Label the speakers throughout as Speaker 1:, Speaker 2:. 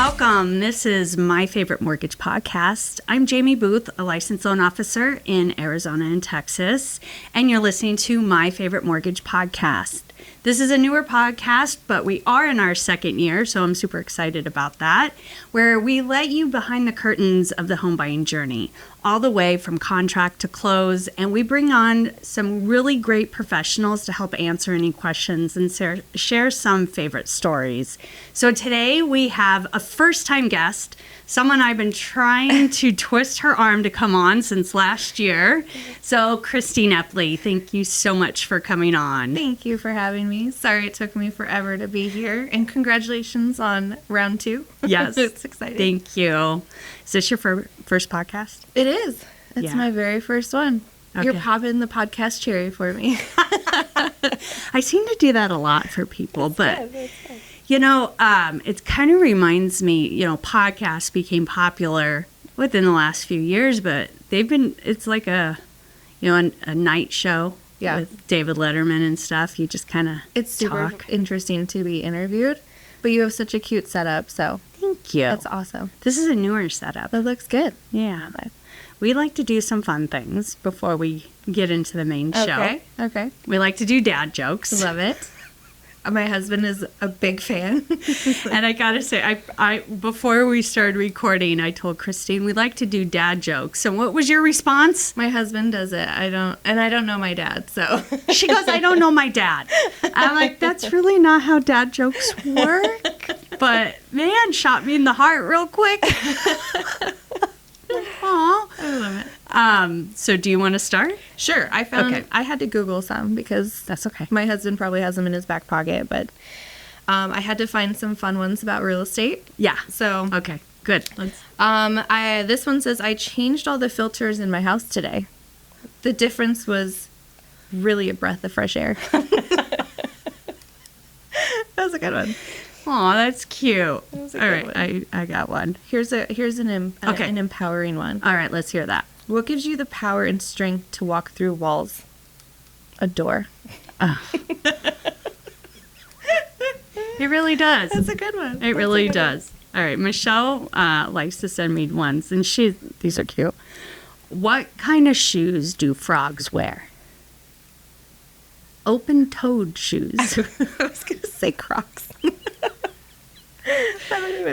Speaker 1: Welcome. This is My Favorite Mortgage Podcast. I'm Jaimie Booth, a licensed loan officer in Arizona and Texas, and you're listening to My Favorite Mortgage Podcast. This is a newer podcast, but we are in our second year, so I'm super excited about that, where we let you behind the curtains of the home buying journey, all the way from contract to close, and we bring on some really great professionals to help answer any questions and share some favorite stories. So today we have a first-time guest, someone I've been trying to twist her arm to come on since last year. So Krystine Eppley, thank you so much for coming on.
Speaker 2: Thank you for having me. Sorry it took me forever to be here. And congratulations on round 2.
Speaker 1: Yes.
Speaker 2: It's exciting.
Speaker 1: Thank you. Is this your first podcast?
Speaker 2: It is. It's my very first one.
Speaker 1: Okay.
Speaker 2: You're popping the podcast cherry for me.
Speaker 1: I seem to do that a lot for people,
Speaker 2: That's good.
Speaker 1: you know, it kind of reminds me, podcasts became popular within the last few years, but it's like a night show with David Letterman and stuff. You just kind of
Speaker 2: It's super interesting to be interviewed, but you have such a cute setup, so
Speaker 1: thank you.
Speaker 2: that's awesome.
Speaker 1: This is a newer setup.
Speaker 2: That looks good.
Speaker 1: Yeah. We like to do some fun things before we get into the main show.
Speaker 2: Okay.
Speaker 1: We like to do dad jokes.
Speaker 2: Love it. My husband is a big fan.
Speaker 1: And I gotta say, I before we started recording, I told Krystine we like to do dad jokes. So what was your response?
Speaker 2: My husband does it. I don't know my dad, so.
Speaker 1: She goes, I don't know my dad. I'm like, that's really not how dad jokes work. But man, shot me in the heart real quick. Aw.
Speaker 2: I love it.
Speaker 1: So do you want to start?
Speaker 2: Sure. I had to Google some because
Speaker 1: That's okay.
Speaker 2: my husband probably has them in his back pocket, but I had to find some fun ones about real estate.
Speaker 1: Yeah.
Speaker 2: So,
Speaker 1: Okay, good.
Speaker 2: this one says, I changed all the filters in my house today. The difference was really a breath of fresh air. That was a good one.
Speaker 1: Aw, that's cute.
Speaker 2: That was a
Speaker 1: All
Speaker 2: good
Speaker 1: right,
Speaker 2: one.
Speaker 1: I got one.
Speaker 2: Here's an empowering one.
Speaker 1: All right, let's hear that.
Speaker 2: What gives you the power and strength to walk through walls? A door.
Speaker 1: It really does.
Speaker 2: That's a good one.
Speaker 1: It really does. All right, Michelle likes to send me ones, and these are cute. What kind of shoes do frogs wear? Open-toed shoes.
Speaker 2: I was going to say Crocs.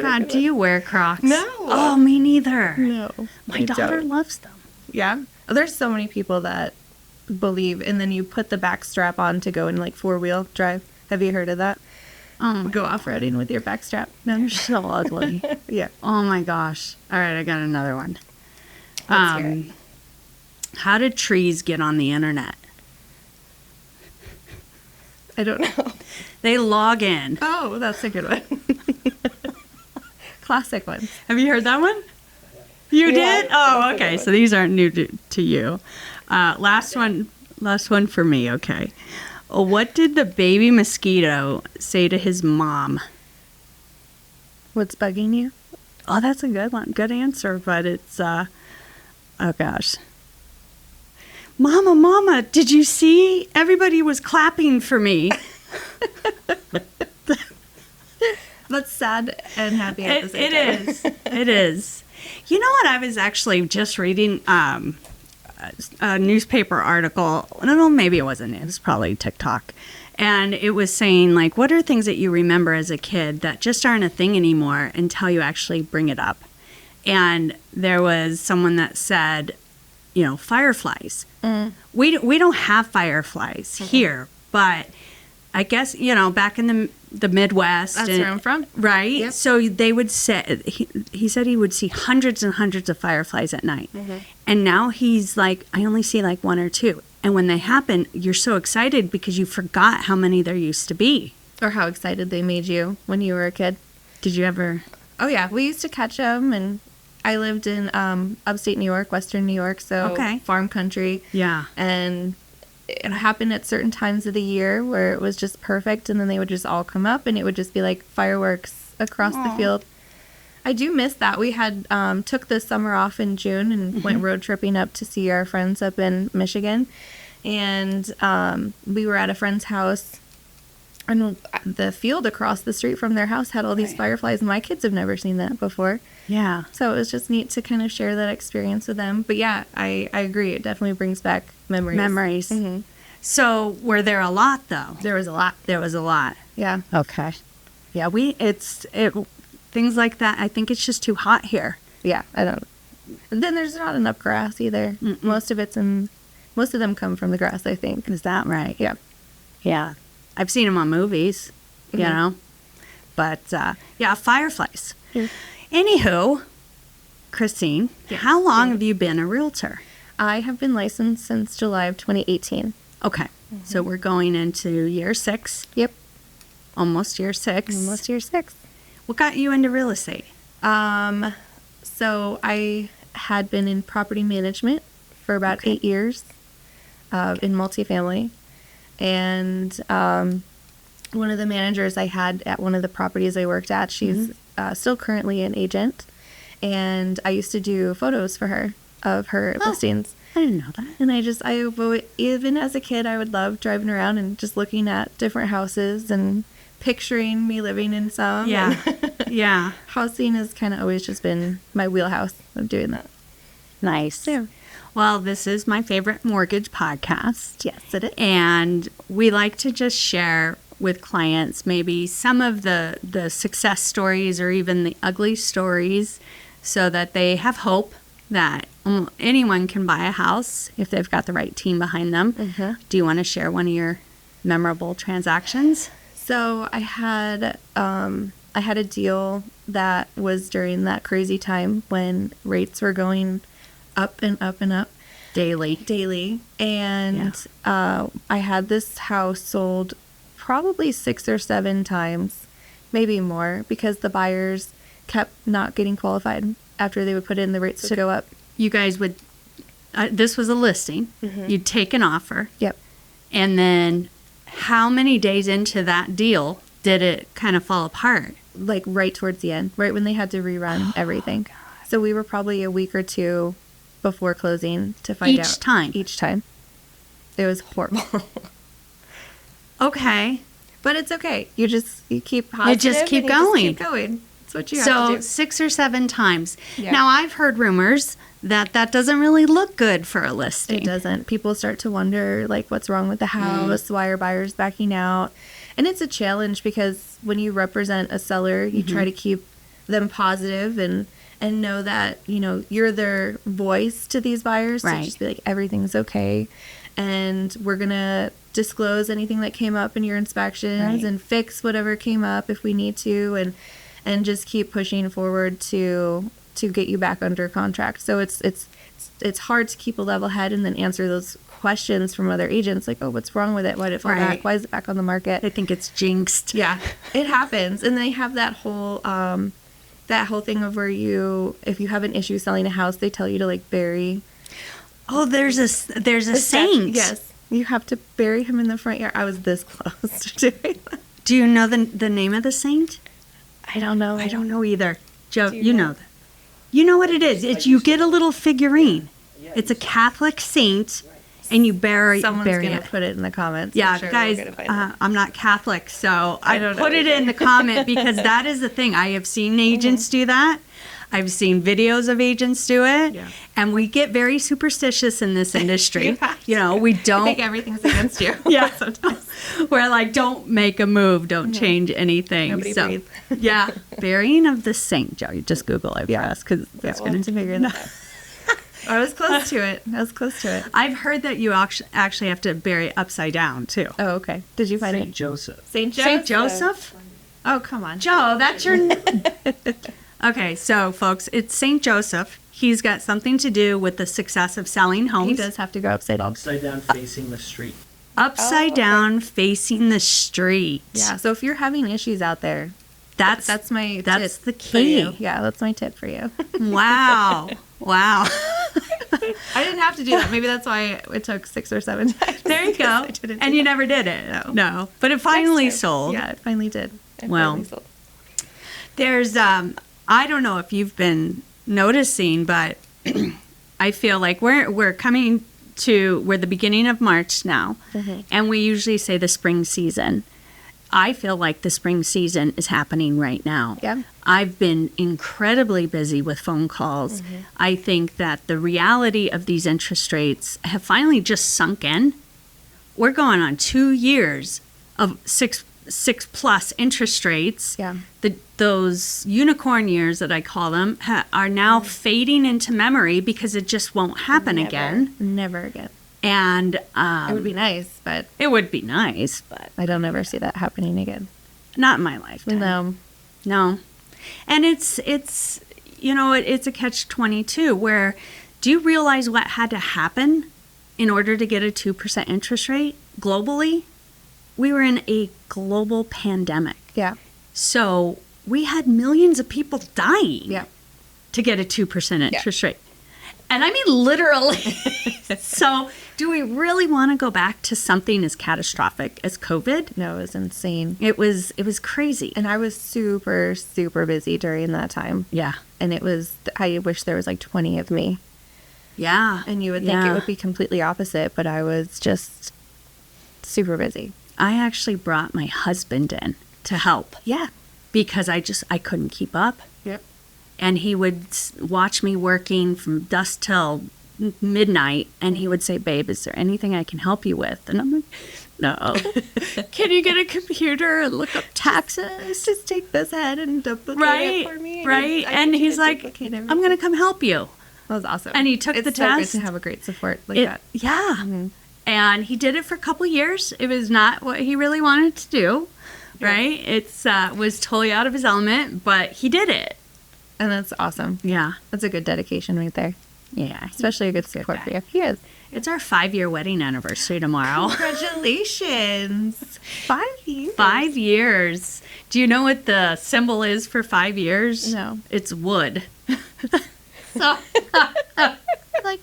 Speaker 1: God, do you wear Crocs?
Speaker 2: No.
Speaker 1: Oh, me neither.
Speaker 2: No.
Speaker 1: My daughter loves them.
Speaker 2: Yeah. There's so many people that believe, and then you put the back strap on to go in like 4-wheel drive. Have you heard of that? Go off-roading with your back strap.
Speaker 1: No, you're so ugly.
Speaker 2: Yeah.
Speaker 1: Oh my gosh. All right, I got another one.
Speaker 2: Let's hear it.
Speaker 1: How did trees get on the internet?
Speaker 2: I don't know.
Speaker 1: They log in.
Speaker 2: Oh, that's a good one. Classic one.
Speaker 1: Have you heard that one? You
Speaker 2: Yeah,
Speaker 1: did? Oh,
Speaker 2: that's a
Speaker 1: okay.
Speaker 2: good
Speaker 1: So these aren't new to you. Last one for me. Okay. What did the baby mosquito say to his mom?
Speaker 2: What's bugging you?
Speaker 1: Oh, that's a good one. Good answer, but it's oh gosh. Mama, did you see? Everybody was clapping for me.
Speaker 2: That's sad and happy at the same time.
Speaker 1: It is. It is. You know what? I was actually just reading a newspaper article. No, maybe it wasn't. It was probably TikTok. And it was saying, like, what are things that you remember as a kid that just aren't a thing anymore until you actually bring it up? And there was someone that said, fireflies. We don't have fireflies here, but I guess, back in the Midwest.
Speaker 2: That's where I'm from.
Speaker 1: Right?
Speaker 2: Yep.
Speaker 1: So they would say, he said he would see hundreds and hundreds of fireflies at night. And now he's like, I only see like 1 or 2. And when they happen, you're so excited because you forgot how many there used to be.
Speaker 2: Or how excited they made you when you were a kid.
Speaker 1: Did you ever?
Speaker 2: Oh, yeah. We used to catch them, and I lived in upstate New York, western New York, so farm country.
Speaker 1: Yeah.
Speaker 2: And it happened at certain times of the year where it was just perfect, and then they would just all come up, and it would just be like fireworks across the field. I do miss that. We had took the summer off in June and went road tripping up to see our friends up in Michigan, and we were at a friend's house And the field across the street from their house had all these fireflies, and my kids have never seen that before.
Speaker 1: Yeah.
Speaker 2: So it was just neat to kind of share that experience with them. But yeah, I agree. It definitely brings back memories. Mm-hmm.
Speaker 1: So were there a lot, though?
Speaker 2: There was a lot.
Speaker 1: There was a lot.
Speaker 2: Yeah.
Speaker 1: Okay. Yeah, things like that, I think it's just too hot here.
Speaker 2: Yeah, I don't. And then there's not enough grass either.
Speaker 1: Mm-mm.
Speaker 2: Most of them come from the grass, I think.
Speaker 1: Is that right?
Speaker 2: Yeah.
Speaker 1: Yeah. I've seen them on movies, you know. But, yeah, fireflies.
Speaker 2: Yeah.
Speaker 1: Anywho, Krystine, how long have you been a realtor?
Speaker 2: I have been licensed since July of 2018.
Speaker 1: Okay. So we're going into year 6.
Speaker 2: Yep.
Speaker 1: Almost year 6.
Speaker 2: Almost year 6.
Speaker 1: What got you into real estate?
Speaker 2: So I had been in property management for about 8 years in multifamily. And one of the managers I had at one of the properties I worked at, she's still currently an agent. And I used to do photos for her of her listings.
Speaker 1: I didn't know that.
Speaker 2: And even as a kid, I would love driving around and just looking at different houses and picturing me living in some.
Speaker 1: Yeah. Yeah.
Speaker 2: Housing has kind of always just been my wheelhouse of doing that.
Speaker 1: Nice.
Speaker 2: Yeah.
Speaker 1: Well, this is My Favorite Mortgage podcast.
Speaker 2: Yes, it is.
Speaker 1: And we like to just share with clients maybe some of the success stories or even the ugly stories so that they have hope that anyone can buy a house if they've got the right team behind them.
Speaker 2: Mm-hmm.
Speaker 1: Do you want to share one of your memorable transactions?
Speaker 2: So I had a deal that was during that crazy time when rates were going up and up and up daily. And I had this house sold probably 6 or 7 times, maybe more, because the buyers kept not getting qualified after they would put in the rates to go up.
Speaker 1: You guys would, this was a listing. Mm-hmm. You'd take an offer.
Speaker 2: Yep.
Speaker 1: And then how many days into that deal did it kind of fall apart?
Speaker 2: Like right towards the end, right when they had to rerun everything. God. So we were probably a week or 2 before closing to find out. Each time. It was horrible.
Speaker 1: Okay.
Speaker 2: But it's okay. You keep positive.
Speaker 1: You just keep going.
Speaker 2: Keep going. That's what you have to do.
Speaker 1: 6 or 7 times.
Speaker 2: Yeah.
Speaker 1: Now, I've heard rumors that doesn't really look good for a listing.
Speaker 2: It doesn't. People start to wonder, like, what's wrong with the house? Why are buyers backing out? And it's a challenge because when you represent a seller, you try to keep them positive and know that, you're their voice to these buyers.
Speaker 1: Right.
Speaker 2: So just be like, everything's okay. And we're going to disclose anything that came up in your inspections and fix whatever came up if we need to and just keep pushing forward to get you back under contract. So it's hard to keep a level head and then answer those questions from other agents like, oh, what's wrong with it? Why did it fall back? Why is it back on the market?
Speaker 1: I think it's jinxed.
Speaker 2: Yeah, it happens. And they have that whole thing of where if you have an issue selling a house, they tell you to like bury.
Speaker 1: Oh, there's a saint.
Speaker 2: Yes. You have to bury him in the front yard. I was this close to doing that.
Speaker 1: Do you know the name of the saint?
Speaker 2: I don't know.
Speaker 1: I don't know either. Joe, you know that. You know what it is. It's you get a little figurine. It's a Catholic saint, and you bury
Speaker 2: Someone's
Speaker 1: bury
Speaker 2: going
Speaker 1: it.
Speaker 2: to put it in the comments.
Speaker 1: Yeah,
Speaker 2: sure
Speaker 1: guys, I'm not Catholic, so I put it in the comment because that is the thing. I have seen agents do that. I've seen videos of agents do it, and we get very superstitious in this industry. We don't
Speaker 2: think everything's against you.
Speaker 1: Sometimes we're like, don't make a move, don't change anything.
Speaker 2: Nobody breathe.
Speaker 1: Burying of the saint. Joe, you just Google it for us because
Speaker 2: that's going to figure that out. I was close to it.
Speaker 1: I've heard that you actually have to bury it upside down too.
Speaker 2: Oh, okay. Did you find
Speaker 3: Saint Joseph.
Speaker 2: Saint
Speaker 1: Joseph?
Speaker 2: Oh, come on.
Speaker 1: Joe, that's your Okay, so folks, it's St. Joseph. He's got something to do with the success of selling homes.
Speaker 2: He does have to go upside down.
Speaker 3: Upside down facing the street.
Speaker 1: Upside down facing the street.
Speaker 2: Yeah, so if you're having issues out there, that's the tip
Speaker 1: key.
Speaker 2: For you. Yeah, that's my tip for you.
Speaker 1: Wow.
Speaker 2: I didn't have to do that. Maybe that's why it took 6 or 7 times.
Speaker 1: There you go. And you never did it. No. But it finally sold.
Speaker 2: Yeah, it finally did.
Speaker 1: There's I don't know if you've been noticing, but I feel like we're coming to the beginning of March now, and we usually say the spring season. I feel like the spring season is happening right now.
Speaker 2: Yeah.
Speaker 1: I've been incredibly busy with phone calls. I think that the reality of these interest rates have finally just sunk in. We're going on 2 years of six plus interest rates.
Speaker 2: Yeah.
Speaker 1: Those unicorn years that I call them are now fading into memory because it just won't happen again.
Speaker 2: Never again.
Speaker 1: And
Speaker 2: It would be nice, but
Speaker 1: it would be nice, but
Speaker 2: I don't ever see that happening again.
Speaker 1: not in my lifetime. No. And it's it's a catch-22 where, do you realize what had to happen in order to get a 2% interest rate globally? We were in a global pandemic.
Speaker 2: Yeah.
Speaker 1: So we had millions of people dying
Speaker 2: Yeah.
Speaker 1: to get a 2% interest rate. And I mean literally. So do we really want to go back to something as catastrophic as COVID?
Speaker 2: No, it was insane.
Speaker 1: It was crazy.
Speaker 2: And I was super, super busy during that time.
Speaker 1: Yeah.
Speaker 2: And I wish there was like 20 of me.
Speaker 1: Yeah.
Speaker 2: And you would think it would be completely opposite, but I was just super busy.
Speaker 1: I actually brought my husband in to help.
Speaker 2: Yeah.
Speaker 1: Because I couldn't keep up.
Speaker 2: Yep.
Speaker 1: And he would watch me working from dusk till midnight, and he would say, "Babe, is there anything I can help you with?" And I'm like, "No." "Can you get a computer and look up taxes?"
Speaker 2: Just take this head and duplicate it for me.
Speaker 1: Right. And he's like, "I'm going to come help you."
Speaker 2: That was awesome.
Speaker 1: And he took the
Speaker 2: so
Speaker 1: test.
Speaker 2: Good to have a great support like that.
Speaker 1: Yeah.
Speaker 2: Mm-hmm.
Speaker 1: And he did it for a couple years. It was not what he really wanted to do, right? It was totally out of his element, but he did it.
Speaker 2: And that's awesome.
Speaker 1: Yeah.
Speaker 2: That's a good dedication right there.
Speaker 1: Yeah.
Speaker 2: Especially a good support for you. He is.
Speaker 1: It's our 5-year wedding anniversary tomorrow.
Speaker 2: Congratulations. 5 years.
Speaker 1: 5 years. Do you know what the symbol is for 5 years?
Speaker 2: No.
Speaker 1: It's wood.
Speaker 2: So, like,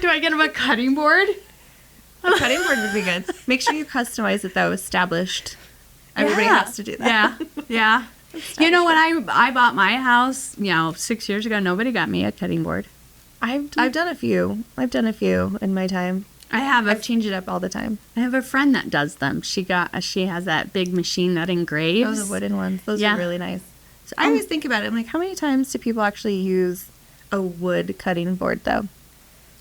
Speaker 1: do I get him a cutting board?
Speaker 2: a cutting board would be good. Make sure you customize it, though, established. Everybody has to do that.
Speaker 1: Yeah. You know, when I bought my house, 6 years ago, nobody got me a cutting board.
Speaker 2: I've done a few. I've done a few in my time. I've changed it up all the time.
Speaker 1: I have a friend that does them. She has that big machine that engraves.
Speaker 2: Oh, the wooden ones. Those are really nice. So I always think about it. I'm like, how many times do people actually use a wood cutting board, though?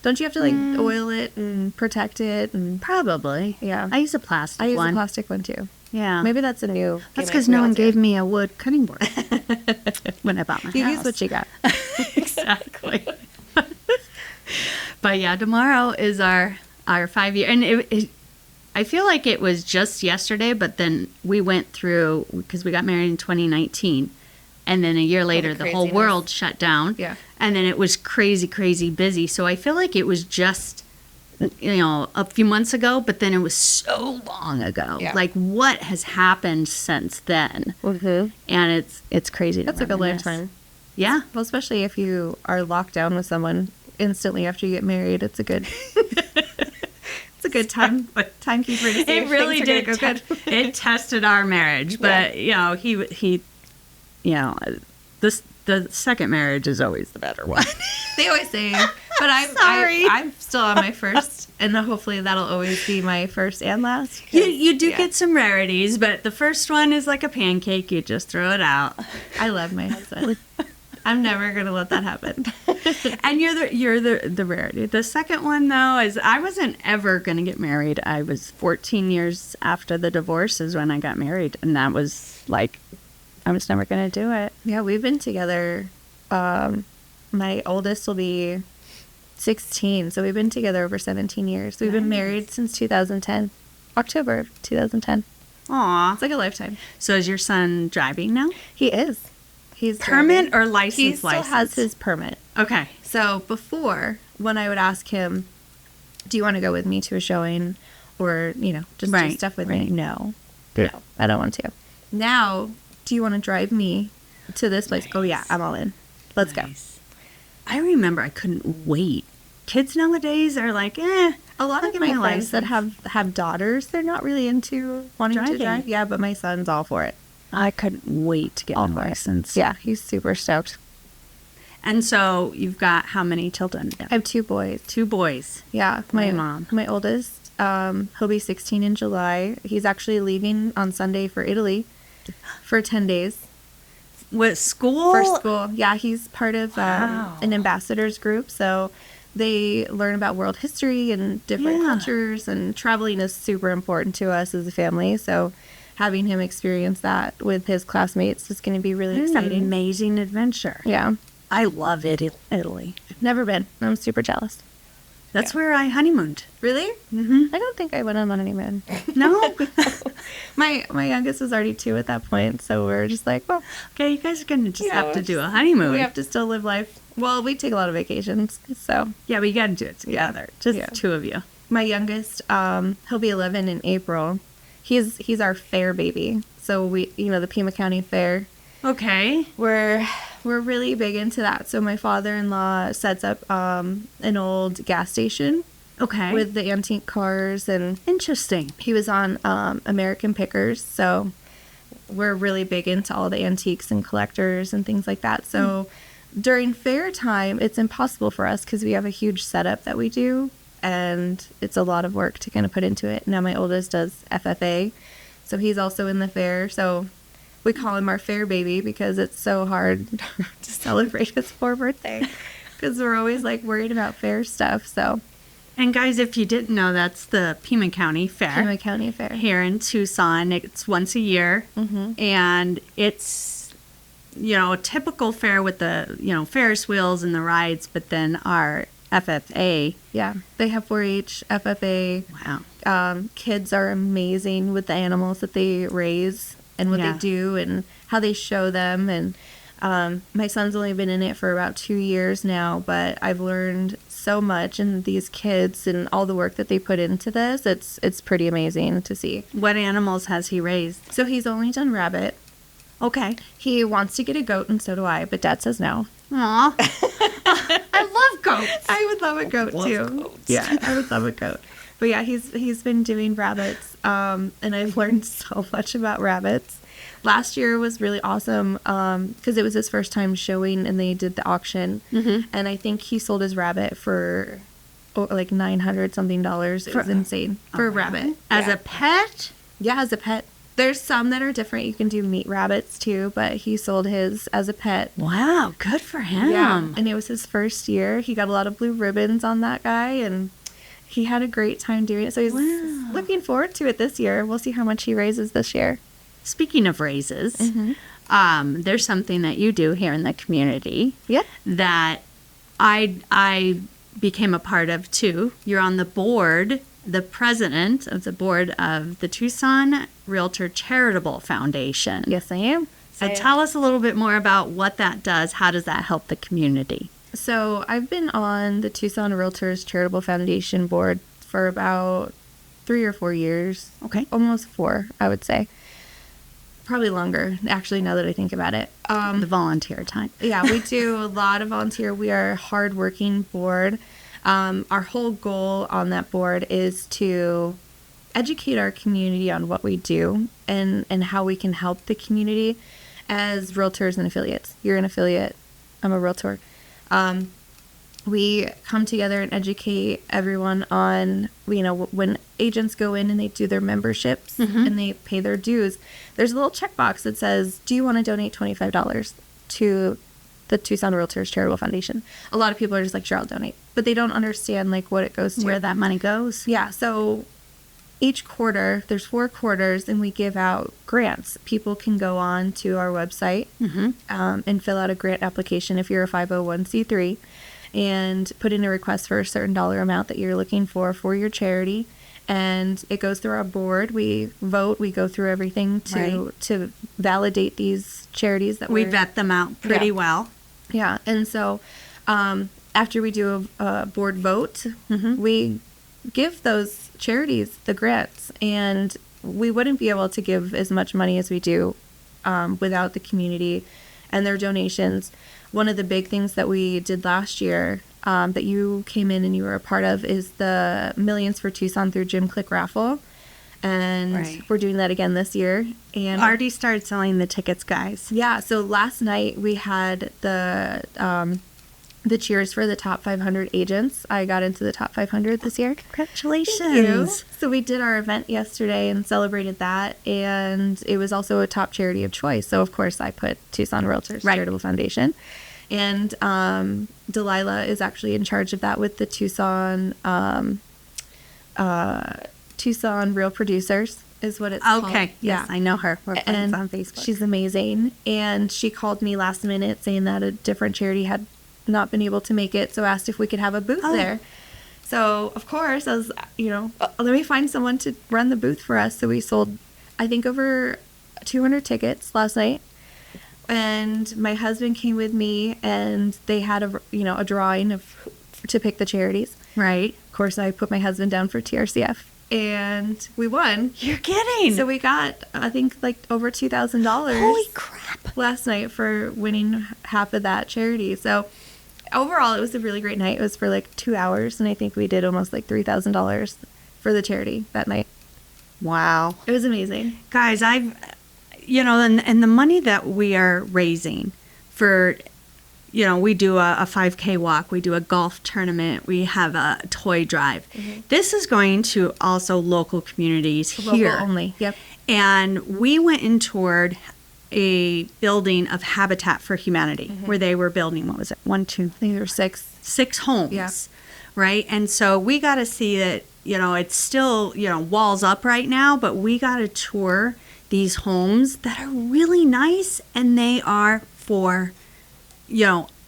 Speaker 2: Don't you have to, like, oil it and protect it? And
Speaker 1: probably.
Speaker 2: Yeah.
Speaker 1: I use a plastic one.
Speaker 2: I use a plastic one, too.
Speaker 1: Yeah.
Speaker 2: Maybe that's a new...
Speaker 1: That's because no one gave me a wood cutting board when I bought my house.
Speaker 2: You use what you got.
Speaker 1: Exactly. But yeah, tomorrow is our 5-year. And I feel like it was just yesterday, but then we went through, because we got married in 2019. And then a year later, the whole world shut down.
Speaker 2: Yeah.
Speaker 1: And then it was crazy, crazy busy. So I feel like it was just, a few months ago, but then it was so long ago.
Speaker 2: Yeah.
Speaker 1: Like, what has happened since then?
Speaker 2: Mm-hmm.
Speaker 1: And it's crazy.
Speaker 2: That's like a lifetime.
Speaker 1: Yeah.
Speaker 2: Well, especially if you are locked down with someone instantly after you get married, it's a good... It's a good timekeeper to see
Speaker 1: it
Speaker 2: if
Speaker 1: really
Speaker 2: things are
Speaker 1: did.
Speaker 2: gonna go good.
Speaker 1: It tested our marriage, but he the second marriage is always the better one.
Speaker 2: They always say, but I'm still on my first, and hopefully that'll always be my first and last.
Speaker 1: You do get some rarities, but the first one is like a pancake. You just throw it out.
Speaker 2: I love my husband. I'm never gonna let that happen.
Speaker 1: And you're the rarity. The second one, though, is I wasn't ever gonna get married. I was 14 years after the divorce is when I got married, and that was like, I was never gonna do it.
Speaker 2: Yeah, we've been together. My oldest will be 16, so we've been together over 17 years. We've been married since 2010, October of 2010.
Speaker 1: Aw,
Speaker 2: It's like a lifetime.
Speaker 1: So is your son driving now?
Speaker 2: He is. He's
Speaker 1: permit
Speaker 2: driving.
Speaker 1: or license?
Speaker 2: He still has his permit.
Speaker 1: Okay.
Speaker 2: So before, when I would ask him, do you want to go with me to a showing or, just do stuff with me? No, I don't want to. Now, do you want to drive me to this place?
Speaker 1: Nice.
Speaker 2: Oh, yeah, I'm all in. Let's go.
Speaker 1: I remember I couldn't wait. Kids nowadays are like,
Speaker 2: A lot of my friends
Speaker 1: license.
Speaker 2: that have daughters, they're not really into wanting
Speaker 1: Driving.
Speaker 2: to drive. Yeah, but my son's all for it.
Speaker 1: I couldn't wait to get my license.
Speaker 2: Yeah, he's super stoked.
Speaker 1: And so you've got how many children?
Speaker 2: I have 2 boys.
Speaker 1: 2 boys.
Speaker 2: Yeah,
Speaker 1: my mom.
Speaker 2: My oldest He'll be 16 in July. He's actually leaving on Sunday for Italy for 10 days.
Speaker 1: With school?
Speaker 2: For school. Yeah, he's part of
Speaker 1: Wow.
Speaker 2: an ambassadors group. So they learn about world history and different cultures, and traveling is super important to us as a family. So having him experience that with his classmates is going to be really
Speaker 1: It's an
Speaker 2: exciting.
Speaker 1: amazing adventure.
Speaker 2: Yeah.
Speaker 1: I love Italy.
Speaker 2: Never been. I'm super jealous.
Speaker 1: That's where I honeymooned.
Speaker 2: Really?
Speaker 1: Mm-hmm.
Speaker 2: I don't think I went on a honeymoon.
Speaker 1: No?
Speaker 2: My youngest was already 2 at that point, so we're just like, well,
Speaker 1: Okay, you guys are going to just
Speaker 2: Yeah,
Speaker 1: have to
Speaker 2: we're
Speaker 1: do a honeymoon.
Speaker 2: we have to still live life. Well, we take a lot of vacations, so
Speaker 1: Yeah, we got to do it together. Just
Speaker 2: Yeah.
Speaker 1: 2 of you.
Speaker 2: my youngest, he'll be 11 in April. He's our fair baby. So we, the Pima County Fair,
Speaker 1: Okay.
Speaker 2: we're really big into that. So my father-in-law sets up an old gas station
Speaker 1: Okay.
Speaker 2: with the antique cars, and
Speaker 1: Interesting.
Speaker 2: he was on American Pickers. So we're really big into all the antiques and collectors and things like that. So during fair time, it's impossible for us because we have a huge setup that we do, and it's a lot of work to kind of put into it. Now my oldest does FFA, so he's also in the fair. So we call him our fair baby because it's so hard to celebrate his 4th birthday because we're always like worried about fair stuff. So
Speaker 1: And guys, if you didn't know, that's the Pima County Fair.
Speaker 2: Pima County Fair.
Speaker 1: Here in Tucson. It's once a year.
Speaker 2: Mm-hmm.
Speaker 1: And it's, a typical fair with the, Ferris wheels and the rides, but then our FFA.
Speaker 2: Yeah, they have 4-H, FFA.
Speaker 1: Wow.
Speaker 2: Kids are amazing with the animals that they raise and what
Speaker 1: Yeah.
Speaker 2: they do and how they show them. And my son's only been in it for about 2 years now, but I've learned so much, and these kids and all the work that they put into this, it's pretty amazing to see.
Speaker 1: What animals has he raised?
Speaker 2: So he's only done rabbit.
Speaker 1: Okay.
Speaker 2: He wants to get a goat, and so do I, but Dad says no.
Speaker 1: Aw. I love goats.
Speaker 2: I would love a goat too. Yeah, I would love a goat. But yeah, he's been doing rabbits, and I've learned so much about rabbits. Last year was really awesome because it was his first time showing, and they did the auction, and I think he sold his rabbit for like $900 something. It was insane for a rabbit
Speaker 1: As a pet?
Speaker 2: yeah, as a pet. There's some that are different. You can do meat rabbits too, but he sold his as a pet.
Speaker 1: Wow, good for him.
Speaker 2: Yeah, and it was his first year. He got a lot of blue ribbons on that guy, and he had a great time doing it. So he's looking forward to it this year. We'll see how much he raises this year.
Speaker 1: Speaking of raises, there's something that you do here in the community
Speaker 2: Yeah.
Speaker 1: that I became a part of too. You're on the board, the president of the board of the Tucson Realtor Charitable Foundation.
Speaker 2: Yes, I am.
Speaker 1: So tell us a little bit more about what that does. How does that help the community?
Speaker 2: So I've been on the Tucson Realtors Charitable Foundation board for about 3 or 4 years.
Speaker 1: Okay.
Speaker 2: Almost 4, I would say. Probably longer, actually, now that I think about it.
Speaker 1: The volunteer time.
Speaker 2: Yeah, we do a lot of volunteer. We are a hardworking board. Our whole goal on that board is to educate our community on what we do and how we can help the community as realtors and affiliates. You're an affiliate. I'm a realtor. We come together and educate everyone on, when agents go in and they do their memberships and they pay their dues, there's a little checkbox that says, do you want to donate $25 to the Tucson Realtors Charitable Foundation? A lot of people are just like, sure, I'll donate. But they don't understand what it goes to.
Speaker 1: Where that money goes.
Speaker 2: Yeah, so each quarter, there's 4 quarters, and we give out grants. People can go on to our website and fill out a grant application if you're a 501c3 and put in a request for a certain dollar amount that you're looking for your charity. And it goes through our board. We vote. We go through everything to validate these charities that
Speaker 1: We vet them out pretty well.
Speaker 2: Yeah, and so after we do a board vote, we give those charities the grants, and we wouldn't be able to give as much money as we do without the community and their donations. One of the big things that we did last year that you came in and you were a part of is the Millions for Tucson through Jim Click raffle. And we're doing that again this year. And
Speaker 1: Already started selling the tickets, guys.
Speaker 2: yeah, so last night we had the the cheers for the top 500 agents. I got into the top 500 this year.
Speaker 1: Congratulations.
Speaker 2: Thank you. So we did our event yesterday and celebrated that. And it was also a top charity of choice. So, of course, I put Tucson Realtors Charitable Foundation. And Delilah is actually in charge of that with the Tucson Real Producers is what it's called.
Speaker 1: Okay. Yes, I know her. We're friends on Facebook.
Speaker 2: She's amazing. And she called me last minute saying that a different charity had not been able to make it, so asked if we could have a booth there. So, of course, I was, let me find someone to run the booth for us. So we sold, I think, over 200 tickets last night. And my husband came with me, and they had a drawing to pick the charities.
Speaker 1: Right.
Speaker 2: Of course, I put my husband down for TRCF, and we won.
Speaker 1: You're kidding.
Speaker 2: So we got, I think, like over $2,000.
Speaker 1: Holy crap.
Speaker 2: Last night for winning half of that charity. So overall, it was a really great night. It was for like 2 hours, and I think we did almost like $3,000 for the charity that night.
Speaker 1: Wow.
Speaker 2: It was amazing.
Speaker 1: Guys, and the money that we are raising for, we do a 5K walk, we do a golf tournament, we have a toy drive. Mm-hmm. This is going to also local communities here.
Speaker 2: Local only, yep.
Speaker 1: And we went and toured a building of Habitat for Humanity, where they were building, what was it, 1, 2,
Speaker 2: I think there were 6
Speaker 1: homes, right? And so we got to see that, it's still, walls up right now, but we got to tour these homes that are really nice, and they are for,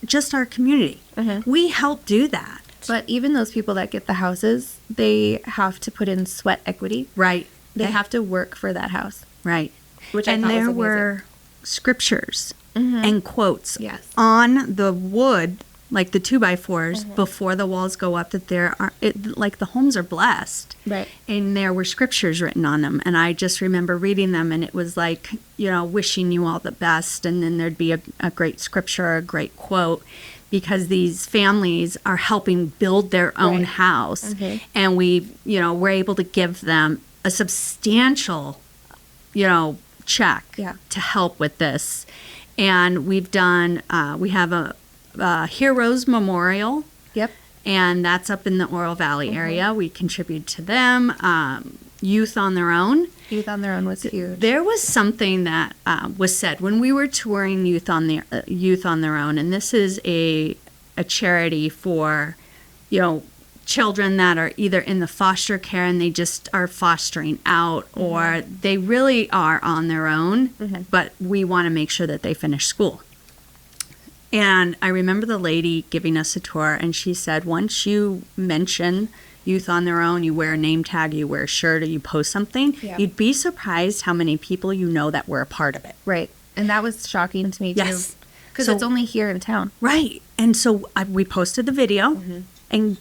Speaker 1: just our community. Mm-hmm. We help do that.
Speaker 2: But even those people that get the houses, they have to put in sweat equity.
Speaker 1: Right.
Speaker 2: They have to work for that house.
Speaker 1: Right.
Speaker 2: Which I thought was amazing.
Speaker 1: Were scriptures and quotes
Speaker 2: Yes.
Speaker 1: on the wood, like the 2x4s, before the walls go up, that the homes are blessed.
Speaker 2: Right.
Speaker 1: And there were scriptures written on them. And I just remember reading them, and it was like, wishing you all the best. And then there'd be a great scripture, a great quote, because these families are helping build their own house. Okay. And we're able to give them a substantial, check to help with this. And we've done, we have a Heroes Memorial. Yep. And that's up in the Oro Valley area. We contribute to them. Youth on Their Own.
Speaker 2: Youth on Their Own was huge.
Speaker 1: There was something that was said when we were touring Youth on Their Own, and this is a charity for, children that are either in the foster care and they just are fostering out, or they really are on their own, but we want to make sure that they finish school. And I remember the lady giving us a tour, and she said, once you mention Youth on Their Own, you wear a name tag, you wear a shirt, or you post something, you'd be surprised how many people that were a part of it.
Speaker 2: Right. And that was shocking to me, too.
Speaker 1: Yes.
Speaker 2: Because it's only here in town.
Speaker 1: Right. And so we posted the video, and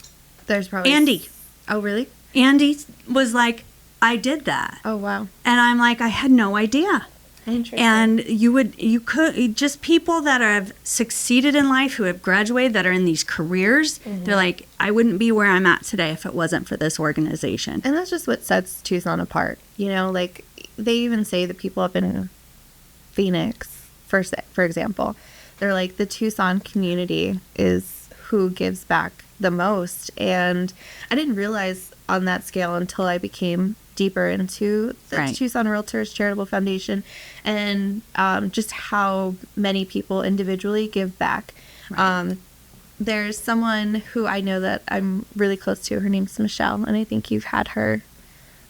Speaker 2: there's probably...
Speaker 1: Andy.
Speaker 2: Oh, really?
Speaker 1: Andy was like, I did that.
Speaker 2: Oh, wow.
Speaker 1: And I'm like, I had no idea.
Speaker 2: Interesting.
Speaker 1: And you could just people that have succeeded in life, who have graduated, that are in these careers, they're like, I wouldn't be where I'm at today if it wasn't for this organization.
Speaker 2: And that's just what sets Tucson apart. Like, they even say the people up in Phoenix, for example, they're like, the Tucson community is who gives back the most. And I didn't realize on that scale until I became deeper into the Tucson Realtors Charitable Foundation, and just how many people individually give back. Right. There's someone who I know that I'm really close to. Her name's Michelle, and I think you've had her.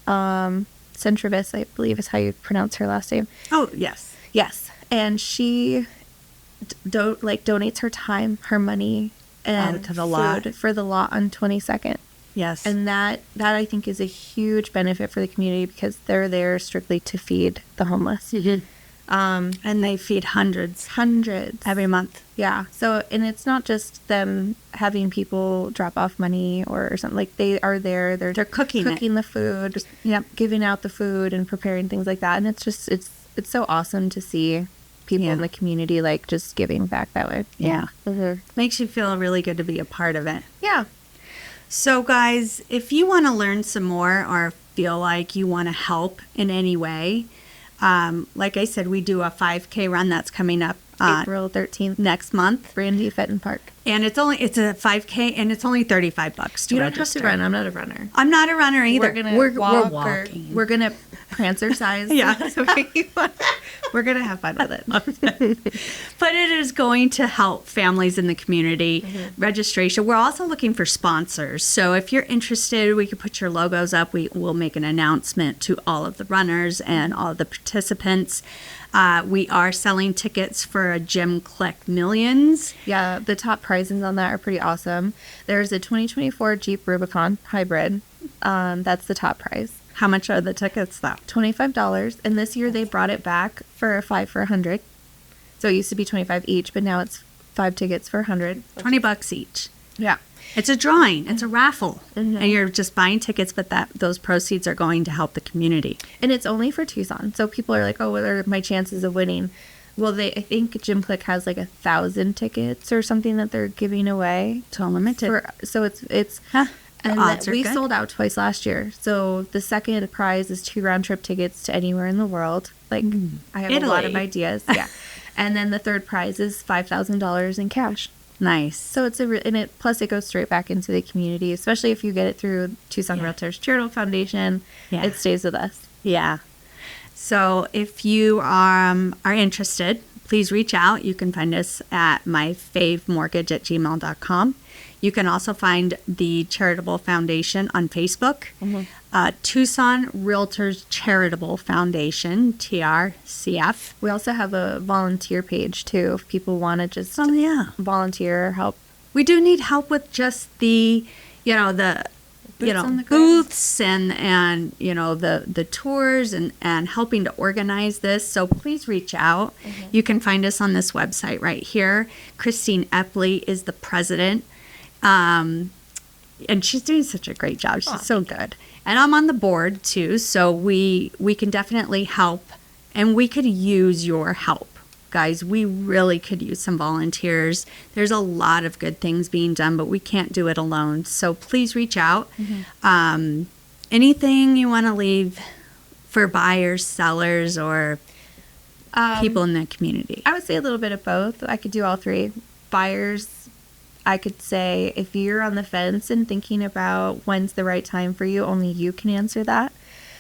Speaker 2: Centrivis, I believe is how you pronounce her last name.
Speaker 1: Oh, yes.
Speaker 2: Yes. And she donates her time, her money, and
Speaker 1: to the lot
Speaker 2: for the lot on 22nd.
Speaker 1: Yes.
Speaker 2: And that I think is a huge benefit for the community, because they're there strictly to feed the homeless.
Speaker 1: Mm-hmm. And they feed hundreds every month.
Speaker 2: Yeah. So, and it's not just them having people drop off money or something. Like, they are there. They're cooking the food. Yep. Giving out the food and preparing things like that. And it's just, it's so awesome to see people in the community, like, just giving back that way.
Speaker 1: Yeah. Mm-hmm. Makes you feel really good to be a part of it.
Speaker 2: Yeah.
Speaker 1: So, guys, if you want to learn some more, or feel like you want to help in any way, like I said, we do a 5K run that's coming up
Speaker 2: April 13th.
Speaker 1: next month.
Speaker 2: Brandy Fenton Park.
Speaker 1: And it's a 5K, and it's only $35 to
Speaker 2: You don't
Speaker 1: register.
Speaker 2: have to run. I'm not a runner.
Speaker 1: I'm not a runner either.
Speaker 2: We're
Speaker 1: We're
Speaker 2: walking. We're going to prancercise.
Speaker 1: Yeah.
Speaker 2: We're going to have fun with it.
Speaker 1: But it is going to help families in the community.
Speaker 2: Mm-hmm.
Speaker 1: Registration. We're also looking for sponsors. So if you're interested, we could put your logos up. We'll make an announcement to all of the runners and all of the participants. We are selling tickets for a Gym Click Millions.
Speaker 2: Yeah, the top prizes on that are pretty awesome. There's a 2024 Jeep Rubicon Hybrid. That's the top prize.
Speaker 1: How much are the tickets, though?
Speaker 2: $25. And this year they brought it back for 5 for $100. So it used to be 25 each, but now it's 5 tickets for $100.
Speaker 1: $20 each.
Speaker 2: Yeah.
Speaker 1: It's a drawing. It's a raffle.
Speaker 2: Mm-hmm.
Speaker 1: And you're just buying tickets, but those proceeds are going to help the community.
Speaker 2: And it's only for Tucson. So people are like, oh, what are my chances of winning? Well, I think Gym Click has like 1,000 tickets or something that they're giving away.
Speaker 1: So limited.
Speaker 2: So it's
Speaker 1: Huh.
Speaker 2: and
Speaker 1: odds are
Speaker 2: we
Speaker 1: good.
Speaker 2: sold out twice last year. So the second prize is 2 round trip tickets to anywhere in the world. Like I have a lot of
Speaker 1: Italy.
Speaker 2: ideas. Yeah. And then the third prize is $5,000 in cash.
Speaker 1: Nice.
Speaker 2: So it's plus it goes straight back into the community, especially if you get it through Tucson Realtors Charitable Foundation.
Speaker 1: Yeah.
Speaker 2: It stays with us.
Speaker 1: Yeah. So if you are interested, please reach out. You can find us at myfavemortgage@gmail.com. You can also find the Charitable Foundation on Facebook. Tucson Realtors Charitable Foundation, TRCF.
Speaker 2: We also have a volunteer page too, if people want to just
Speaker 1: Oh, yeah.
Speaker 2: volunteer or help.
Speaker 1: We do need help with just the
Speaker 2: on the ground.
Speaker 1: booths and the tours and helping to organize this. So please reach out. You can find us on this website right here. Krystine Eppley is the president. And she's doing such a great job. She's so good. And I'm on the board too, so we can definitely help, and we could use your help. Guys, we really could use some volunteers. There's a lot of good things being done, but we can't do it alone. So please reach out. Anything you want to leave for buyers, sellers, or people in the community?
Speaker 2: I would say a little bit of both. I could do all three. Buyers, I could say if you're on the fence and thinking about when's the right time for you, only you can answer that.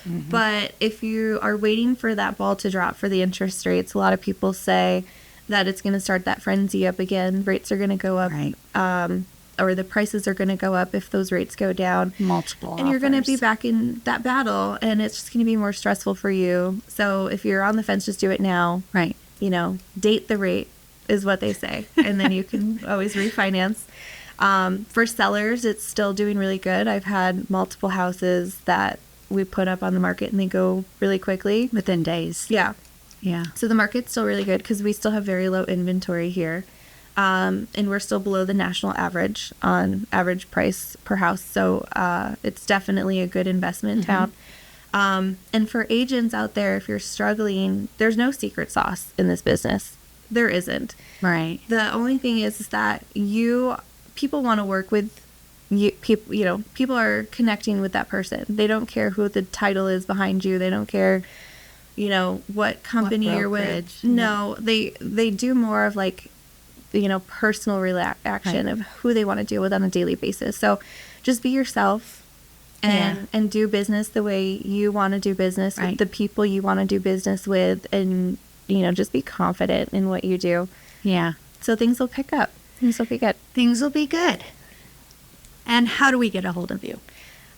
Speaker 2: But if you are waiting for that ball to drop for the interest rates, a lot of people say that it's going to start that frenzy up again. Rates are going to go up,
Speaker 1: Right.
Speaker 2: Or the prices are going to go up if those rates go down.
Speaker 1: Multiple
Speaker 2: And you're going to be
Speaker 1: offers.
Speaker 2: back in that battle, and it's just going to be more stressful for you. So if you're on the fence, just do it now.
Speaker 1: Right.
Speaker 2: Date the rate is what they say. And then you can always refinance. For sellers, it's still doing really good. I've had multiple houses that we put up on the market and they go really quickly.
Speaker 1: Within days.
Speaker 2: Yeah.
Speaker 1: Yeah.
Speaker 2: So the market's still really good because we still have very low inventory here. And we're still below the national average on average price per house. So it's definitely a good investment in town. And for agents out there, if you're struggling, there's no secret sauce in this business. There isn't.
Speaker 1: Right.
Speaker 2: The only thing is that people want to work with you. People are connecting with that person. They don't care who the title is behind you. They don't care, what company you're with.
Speaker 1: brokerage.
Speaker 2: No, they do more of like, personal reaction of who they want to deal with on a daily basis. So just be yourself and do business the way you want to do business with the people you want to do business with, and just be confident in what you do.
Speaker 1: Yeah.
Speaker 2: So things will pick up. Things will be good.
Speaker 1: Things will be good. And how do we get a hold of you?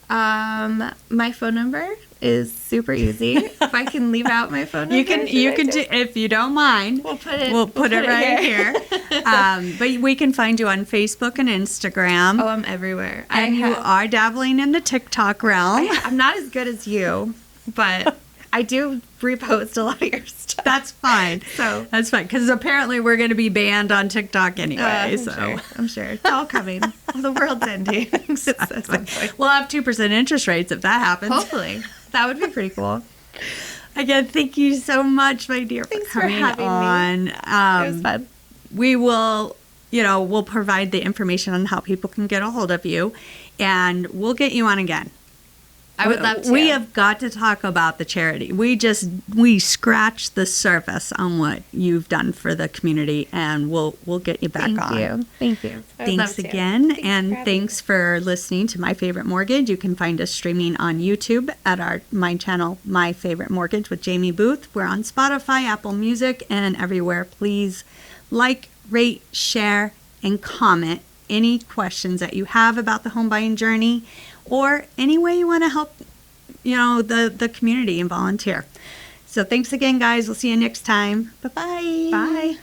Speaker 2: My phone number is super easy. If I can leave out my phone number,
Speaker 1: You can do, if you don't mind.
Speaker 2: We'll put it.
Speaker 1: We'll put it right here. But we can find you on Facebook and Instagram.
Speaker 2: Oh, I'm everywhere.
Speaker 1: And you are dabbling in the TikTok realm.
Speaker 2: I'm not as good as you, but I do repost a lot of your stuff.
Speaker 1: That's fine. That's fine, because apparently we're going to be banned on TikTok anyway.
Speaker 2: I'm sure it's all coming. The world's ending.
Speaker 1: We'll have 2% interest rates if that happens.
Speaker 2: Hopefully, that would be pretty cool.
Speaker 1: Again, thank you so much, my dear,
Speaker 2: Thanks
Speaker 1: for coming
Speaker 2: for having
Speaker 1: on.
Speaker 2: me. It was fun.
Speaker 1: We will, we'll provide the information on how people can get a hold of you, and we'll get you on again.
Speaker 2: I would love to.
Speaker 1: We have got to talk about the charity. We scratched the surface on what you've done for the community, and we'll get you back on.
Speaker 2: Thank you.
Speaker 1: Thanks again, and thanks for listening to My Favorite Mortgage. You can find us streaming on YouTube at my channel, My Favorite Mortgage with Jaimie Booth. We're on Spotify, Apple Music, and everywhere. Please like, rate, share, and comment any questions that you have about the home buying journey, or any way you want to help, the community and volunteer. So thanks again, guys. We'll see you next time. Bye-bye.
Speaker 2: Bye.